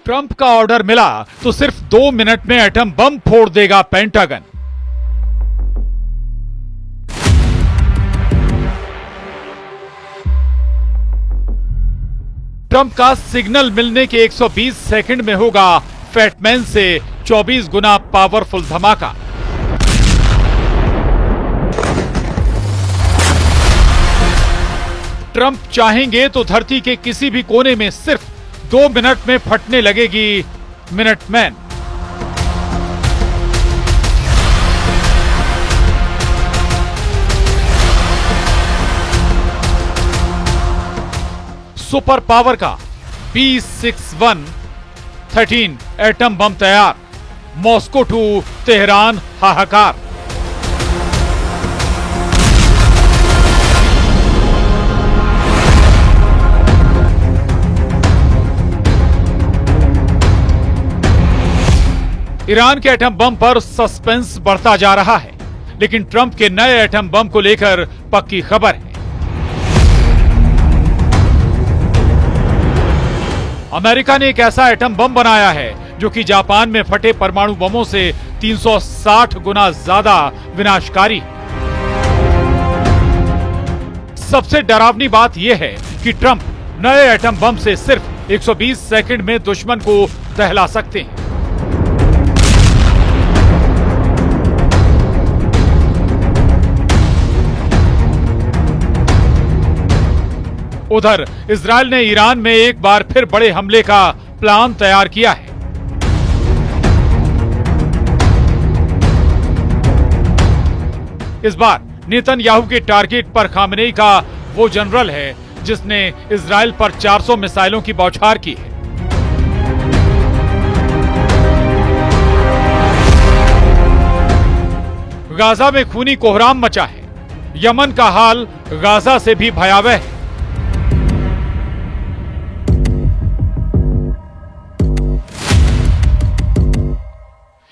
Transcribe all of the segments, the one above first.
Trump का order मिला तो सिर्फ 2 मिनट में एटम बम फोड़ देगा पेंटागन। ट्रंप का सिग्नल मिलने के 120 सेकंड में होगा फैटमैन से 24 गुना पावरफुल धमाका। ट्रंप चाहेंगे तो धरती के किसी भी कोने में सिर्फ 2 मिनट में फटने लगेगी मिनटमैन। सुपर पावर का B61-13 एटम बम तैयार, मॉस्को टू तेहरान हाहाकार। ईरान के एटम बम पर सस्पेंस बढ़ता जा रहा है, लेकिन ट्रंप के नए एटम बम को लेकर पक्की खबर है। अमेरिका ने एक ऐसा एटम बम बनाया है जो कि जापान में फटे परमाणु बमों से 360 गुना ज्यादा विनाशकारी है। सबसे डरावनी बात यह है कि ट्रंप नए एटम बम से सिर्फ 120 सेकंड में दुश्मन को दहला सकते हैं। उधर इजरायल ने ईरान में एक बार फिर बड़े हमले का प्लान तैयार किया है। इस बार नेतन्याहू के टारगेट पर खामेनेई का वो जनरल है जिसने इजरायल पर 400 मिसाइलों की बौछार की है। गाजा में खूनी कोहराम मचा है। यमन का हाल गाजा से भी भयावह है।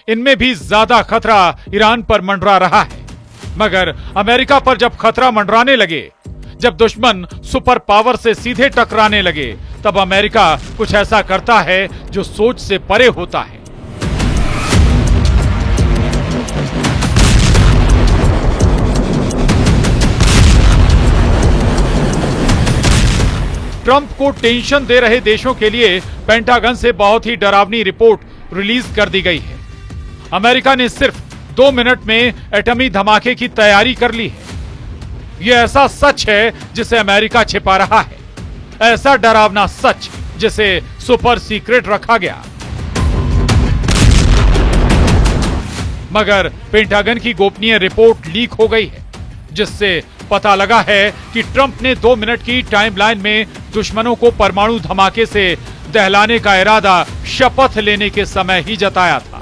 इनमें भी ज्यादा खतरा ईरान पर मंडरा रहा है, मगर अमेरिका पर जब खतरा मंडराने लगे, जब दुश्मन सुपर पावर से सीधे टकराने लगे, तब अमेरिका कुछ ऐसा करता है जो सोच से परे होता है। ट्रंप को टेंशन दे रहे देशों के लिए पेंटागन से बहुत ही डरावनी रिपोर्ट रिलीज कर दी गई है। अमेरिका ने सिर्फ 2 मिनट में एटमी धमाके की तैयारी कर ली है। यह ऐसा सच है जिसे अमेरिका छिपा रहा है, ऐसा डरावना सच जिसे सुपर सीक्रेट रखा गया। मगर पेंटागन की गोपनीय रिपोर्ट लीक हो गई है, जिससे पता लगा है कि ट्रंप ने 2 मिनट की टाइमलाइन में दुश्मनों को परमाणु धमाके से दहलाने का इरादा शपथ लेने के समय ही जताया था।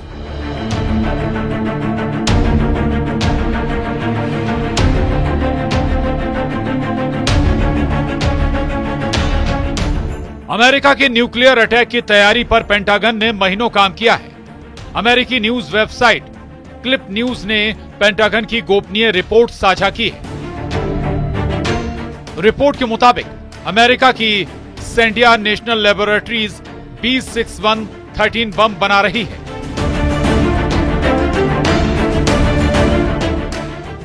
अमेरिका के न्यूक्लियर अटैक की तैयारी पर पेंटागन ने महीनों काम किया है। अमेरिकी न्यूज वेबसाइट क्लिप न्यूज ने पेंटागन की गोपनीय रिपोर्ट साझा की है। रिपोर्ट के मुताबिक अमेरिका की सेंडिया नेशनल लेबोरेटरीज B61-13 बम बना रही है।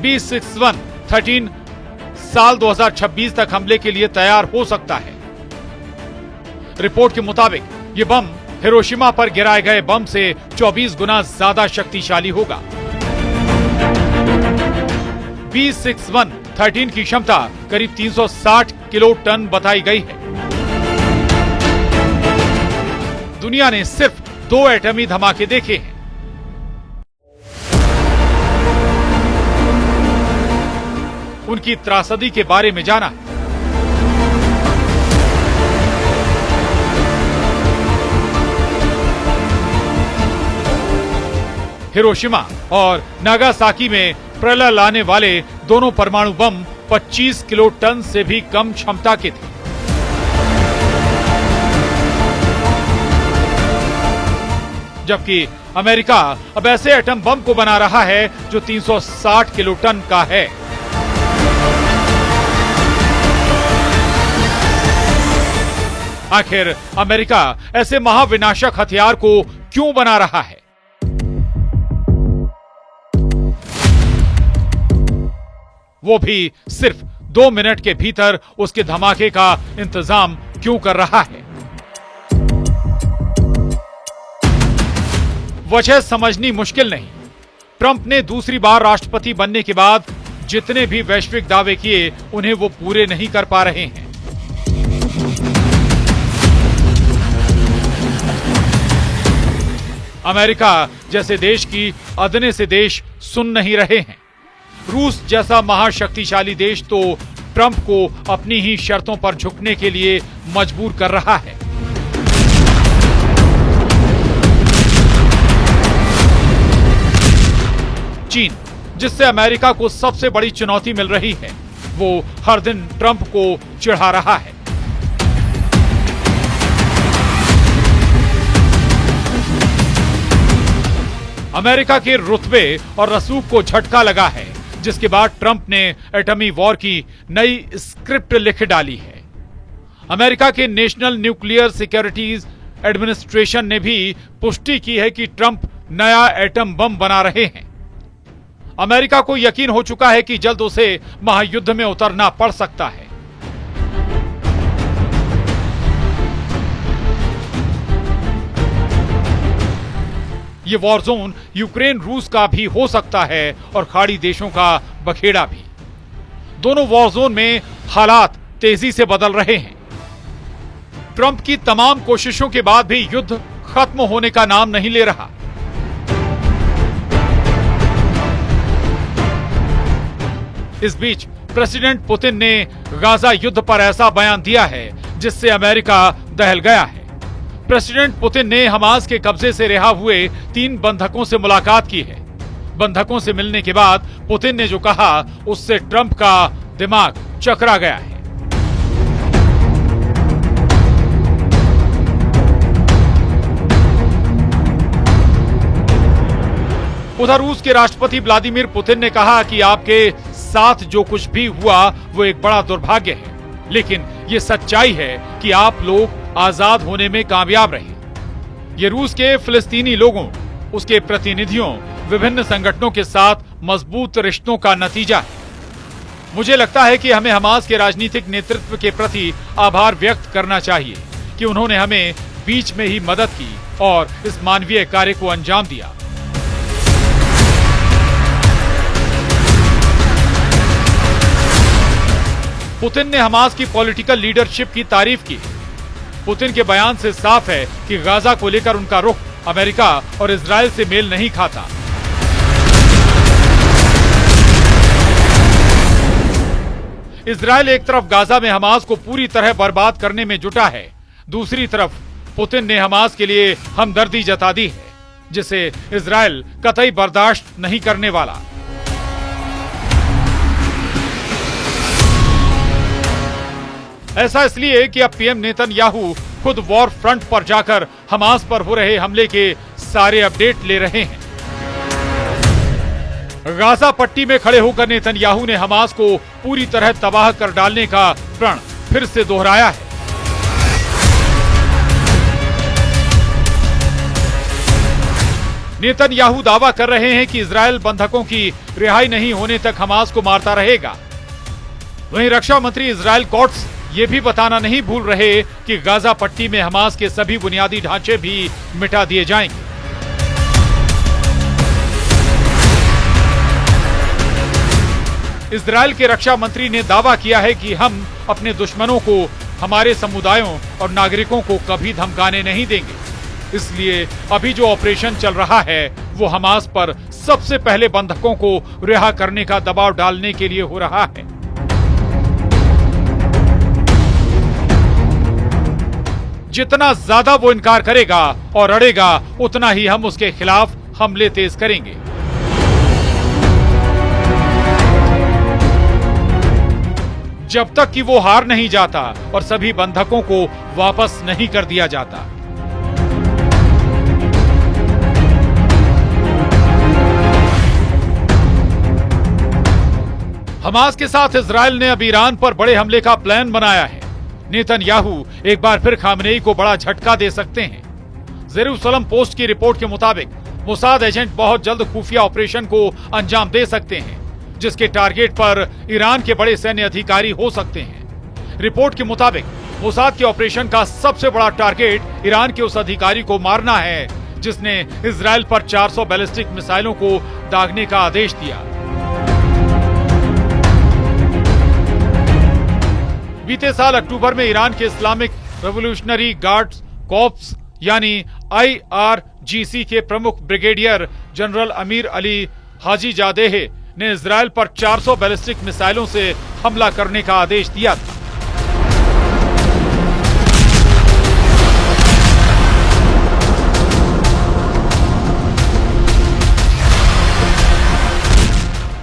B61-13 साल 2026 तक हमले के लिए तैयार हो सकता है। रिपोर्ट के मुताबिक ये बम हिरोशिमा पर गिराए गए बम से 24 गुना ज्यादा शक्तिशाली होगा। B61-13 की क्षमता करीब 360 किलो टन बताई गई है। दुनिया ने सिर्फ 2 एटमी धमाके देखे हैं। उनकी त्रासदी के बारे में जाना है। हिरोशिमा और नागासाकी में प्रलय लाने वाले दोनों परमाणु बम 25 किलो टन से भी कम क्षमता के थे। जबकि अमेरिका अब ऐसे एटम बम को बना रहा है जो 360 किलो टन का है। आखिर अमेरिका ऐसे महाविनाशक हथियार को क्यों बना रहा है? वो भी सिर्फ 2 मिनट के भीतर उसके धमाके का इंतजाम क्यों कर रहा है? वजह समझनी मुश्किल नहीं। ट्रंप ने दूसरी बार राष्ट्रपति बनने के बाद जितने भी वैश्विक दावे किए उन्हें वो पूरे नहीं कर पा रहे हैं। अमेरिका जैसे देश की अदने से देश सुन नहीं रहे हैं। रूस जैसा महाशक्तिशाली देश तो ट्रंप को अपनी ही शर्तों पर झुकने के लिए मजबूर कर रहा है। चीन, जिससे अमेरिका को सबसे बड़ी चुनौती मिल रही है, वो हर दिन ट्रंप को चिढ़ा रहा है। अमेरिका के रुतबे और रसूख को झटका लगा है, जिसके बाद ट्रंप ने एटमी वॉर की नई स्क्रिप्ट लिख डाली है। अमेरिका के नेशनल न्यूक्लियर सिक्योरिटीज एडमिनिस्ट्रेशन ने भी पुष्टि की है कि ट्रंप नया एटम बम बना रहे हैं। अमेरिका को यकीन हो चुका है कि जल्द उसे महायुद्ध में उतरना पड़ सकता है। ये वॉर जोन यूक्रेन रूस का भी हो सकता है और खाड़ी देशों का बखेड़ा भी। दोनों वॉर जोन में हालात तेजी से बदल रहे हैं। ट्रंप की तमाम कोशिशों के बाद भी युद्ध खत्म होने का नाम नहीं ले रहा। इस बीच प्रेसिडेंट पुतिन ने गाजा युद्ध पर ऐसा बयान दिया है जिससे अमेरिका दहल गया है। प्रेसिडेंट पुतिन ने हमास के कब्जे से रिहा हुए 3 बंधकों से मुलाकात की है। बंधकों से मिलने के बाद पुतिन ने जो कहा उससे ट्रंप का दिमाग चकरा गया है। उधर रूस के राष्ट्रपति व्लादिमीर पुतिन ने कहा कि आपके साथ जो कुछ भी हुआ वो एक बड़ा दुर्भाग्य है, लेकिन ये सच्चाई है कि आप लोग आजाद होने में कामयाब रहे। ये रूस के फिलिस्तीनी लोगों, उसके प्रतिनिधियों, विभिन्न संगठनों के साथ मजबूत रिश्तों का नतीजा है। मुझे लगता है कि हमें हमास के राजनीतिक नेतृत्व के प्रति आभार व्यक्त करना चाहिए कि उन्होंने हमें बीच में ही मदद की और इस मानवीय कार्य को अंजाम दिया। पुतिन ने हमास की पॉलिटिकल लीडरशिप की तारीफ की। पुतिन के बयान से साफ है कि गाजा को लेकर उनका रुख अमेरिका और इजराइल से मेल नहीं खाता। इजराइल एक तरफ गाजा में हमास को पूरी तरह बर्बाद करने में जुटा है, दूसरी तरफ पुतिन ने हमास के लिए हमदर्दी जता दी है, जिसे इजराइल कतई बर्दाश्त नहीं करने वाला। ऐसा इसलिए कि अब पीएम नेतन्याहू खुद वॉर फ्रंट पर जाकर हमास पर हो रहे हमले के सारे अपडेट ले रहे हैं। गाजा पट्टी में खड़े होकर नेतन्याहू ने हमास को पूरी तरह तबाह कर डालने का प्रण फिर से दोहराया है। नेतन्याहू दावा कर रहे हैं कि इजराइल बंधकों की रिहाई नहीं होने तक हमास को मारता रहेगा। वहीं रक्षा मंत्री इजराइल कॉट्स ये भी बताना नहीं भूल रहे कि गाजा पट्टी में हमास के सभी बुनियादी ढांचे भी मिटा दिए जाएंगे। इजराइल के रक्षा मंत्री ने दावा किया है कि हम अपने दुश्मनों को, हमारे समुदायों और नागरिकों को कभी धमकाने नहीं देंगे। इसलिए अभी जो ऑपरेशन चल रहा है वो हमास पर सबसे पहले बंधकों को रिहा करने का दबाव डालने के लिए हो रहा है। जितना ज्यादा वो इनकार करेगा और अड़ेगा, उतना ही हम उसके खिलाफ हमले तेज करेंगे। जब तक कि वो हार नहीं जाता और सभी बंधकों को वापस नहीं कर दिया जाता। हमास के साथ इजराइल ने अब ईरान पर बड़े हमले का प्लान बनाया है। नेतन्याहू एक बार फिर खामनेई को बड़ा झटका दे सकते हैं। जेरूसलम पोस्ट की रिपोर्ट के मुताबिक मोसाद एजेंट बहुत जल्द खुफिया ऑपरेशन को अंजाम दे सकते हैं, जिसके टारगेट पर ईरान के बड़े सैन्य अधिकारी हो सकते हैं। रिपोर्ट के मुताबिक मोसाद के ऑपरेशन का सबसे बड़ा टारगेट ईरान के उस अधिकारी को मारना है जिसने इजराइल पर 400 बैलिस्टिक मिसाइलों को दागने का आदेश दिया। बीते साल अक्टूबर में ईरान के इस्लामिक रेवोल्यूशनरी गार्ड्स कॉर्प्स यानी IRGC के प्रमुख brigadier general Amir Ali Hajizadeh ने इजराइल पर 400 बैलिस्टिक मिसाइलों से हमला करने का आदेश दिया था।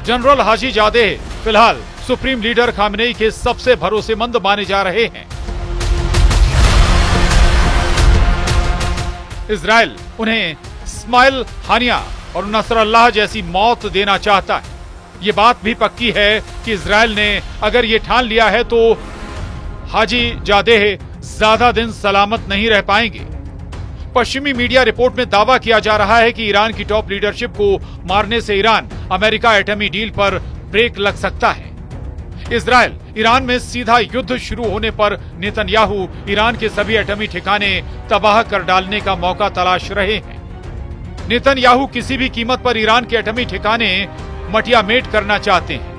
जनरल हाजीजादेह फिलहाल सुप्रीम लीडर खामनेई के सबसे भरोसेमंद माने जा रहे हैं। इजराइल उन्हें इस्माइल हानिया और नसरल्लाह जैसी मौत देना चाहता है। ये बात भी पक्की है कि इजराइल ने अगर ये ठान लिया है तो हाजीजादेह ज्यादा दिन सलामत नहीं रह पाएंगे। पश्चिमी मीडिया रिपोर्ट में दावा किया जा रहा है कि ईरान की टॉप लीडरशिप को मारने से ईरान अमेरिका एटमी डील पर ब्रेक लग सकता है। इजराइल ईरान में सीधा युद्ध शुरू होने पर नेतन्याहू ईरान के सभी एटमी ठिकाने तबाह कर डालने का मौका तलाश रहे हैं। नेतन्याहू किसी भी कीमत पर ईरान के एटमी ठिकाने मटियामेट करना चाहते हैं।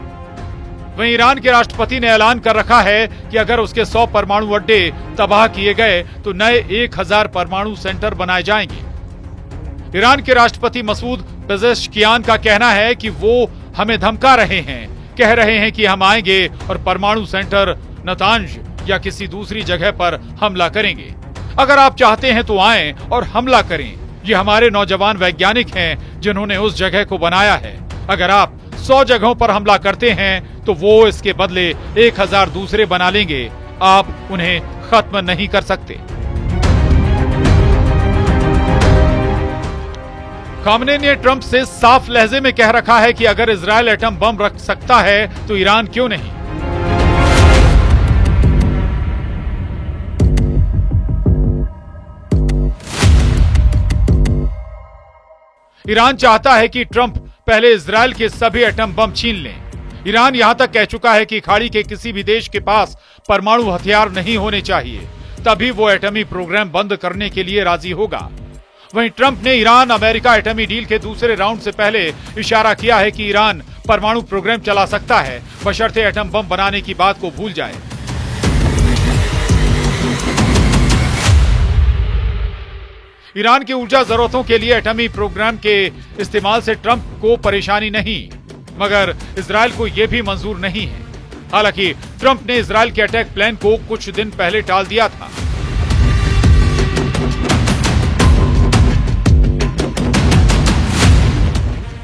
वहीं ईरान के राष्ट्रपति ने ऐलान कर रखा है कि अगर उसके 100 परमाणु अड्डे तबाह किए गए तो नए 1000 परमाणु सेंटर बनाए जाएंगे। ईरान के राष्ट्रपति मसूद पेजेश्कियान का कहना है कि वो हमें धमका रहे हैं, कह रहे हैं कि हम आएंगे और परमाणु सेंटर नतांज या किसी दूसरी जगह पर हमला करेंगे। अगर आप चाहते हैं तो आएं और हमला करें। ये हमारे नौजवान वैज्ञानिक हैं जिन्होंने उस जगह को बनाया है। अगर आप 100 जगहों पर हमला करते हैं तो वो इसके बदले 1000 दूसरे बना लेंगे। आप उन्हें खत्म नहीं कर सकते। खामनेई ने ट्रंप से साफ लहजे में कह रखा है कि अगर इजराइल एटम बम रख सकता है तो ईरान क्यों नहीं। ईरान चाहता है कि ट्रंप पहले इजराइल के सभी एटम बम छीन लें। ईरान यहां तक कह चुका है कि खाड़ी के किसी भी देश के पास परमाणु हथियार नहीं होने चाहिए, तभी वो एटमी प्रोग्राम बंद करने के लिए राजी होगा। वहीं ट्रंप ने ईरान अमेरिका एटमी डील के दूसरे राउंड से पहले इशारा किया है कि ईरान परमाणु प्रोग्राम चला सकता है, बशर्ते एटम बम बनाने की बात को भूल जाए। ईरान की ऊर्जा जरूरतों के लिए एटमी प्रोग्राम के इस्तेमाल से ट्रंप को परेशानी नहीं, मगर इजराइल को यह भी मंजूर नहीं है। हालांकि ट्रंप ने इजराइल के अटैक प्लान को कुछ दिन पहले टाल दिया था।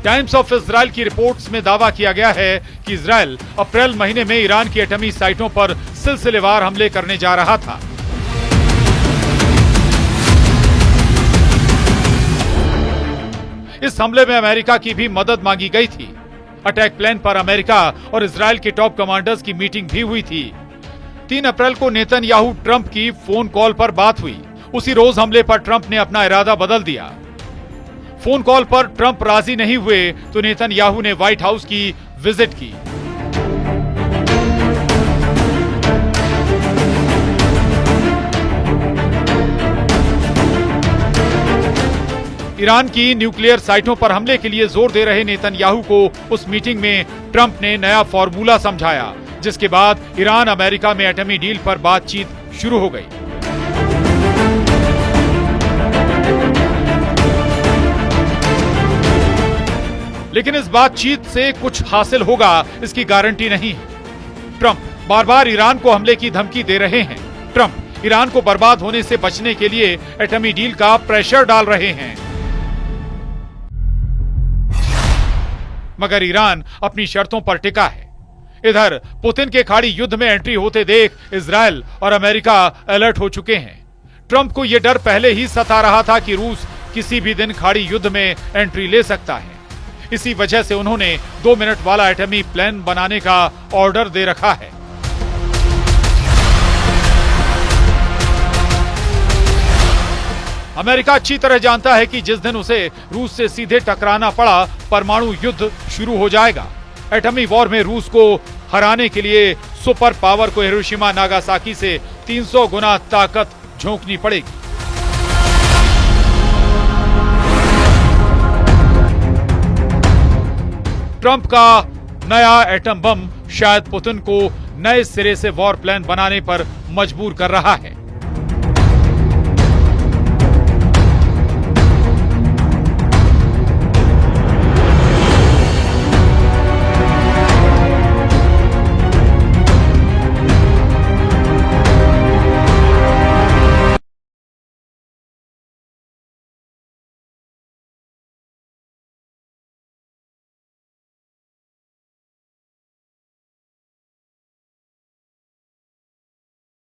टाइम्स ऑफ इजराइल की रिपोर्ट्स में दावा किया गया है कि इजराइल अप्रैल महीने में ईरान की एटमी साइटों पर सिलसिलेवार हमले करने जा रहा था। इस हमले में अमेरिका की भी मदद मांगी गई थी। अटैक प्लान पर अमेरिका और इजराइल के टॉप कमांडर्स की मीटिंग भी हुई थी। 3 अप्रैल को नेतन्याहू ट्रंप की फोन कॉल पर बात हुई। उसी रोज हमले पर ट्रंप ने अपना इरादा बदल दिया। फोन कॉल पर ट्रंप राजी नहीं हुए तो नेतन्याहू ने व्हाइट हाउस की विजिट की। ईरान की न्यूक्लियर साइटों पर हमले के लिए जोर दे रहे नेतन्याहू को उस मीटिंग में ट्रंप ने नया फॉर्मूला समझाया, जिसके बाद ईरान अमेरिका में एटमी डील पर बातचीत शुरू हो गई। लेकिन इस बातचीत से कुछ हासिल होगा इसकी गारंटी नहीं है। ट्रंप बार बार ईरान को हमले की धमकी दे रहे हैं। ट्रंप ईरान को बर्बाद होने से बचने के लिए एटमी डील का प्रेशर डाल रहे हैं, मगर ईरान अपनी शर्तों पर टिका है। इधर पुतिन के खाड़ी युद्ध में एंट्री होते देख इजराइल और अमेरिका अलर्ट हो चुके हैं। ट्रंप को यह डर पहले ही सता रहा था कि रूस किसी भी दिन खाड़ी युद्ध में एंट्री ले सकता है। इसी वजह से उन्होंने 2 मिनट वाला एटमी प्लान बनाने का ऑर्डर दे रखा है। अमेरिका अच्छी तरह जानता है कि जिस दिन उसे रूस से सीधे टकराना पड़ा, परमाणु युद्ध शुरू हो जाएगा। एटमी वॉर में रूस को हराने के लिए सुपर पावर को हिरोशिमा नागासाकी से 300 गुना ताकत झोंकनी पड़ेगी। ट्रंप का नया एटम बम शायद पुतिन को नए सिरे से वॉर प्लान बनाने पर मजबूर कर रहा है।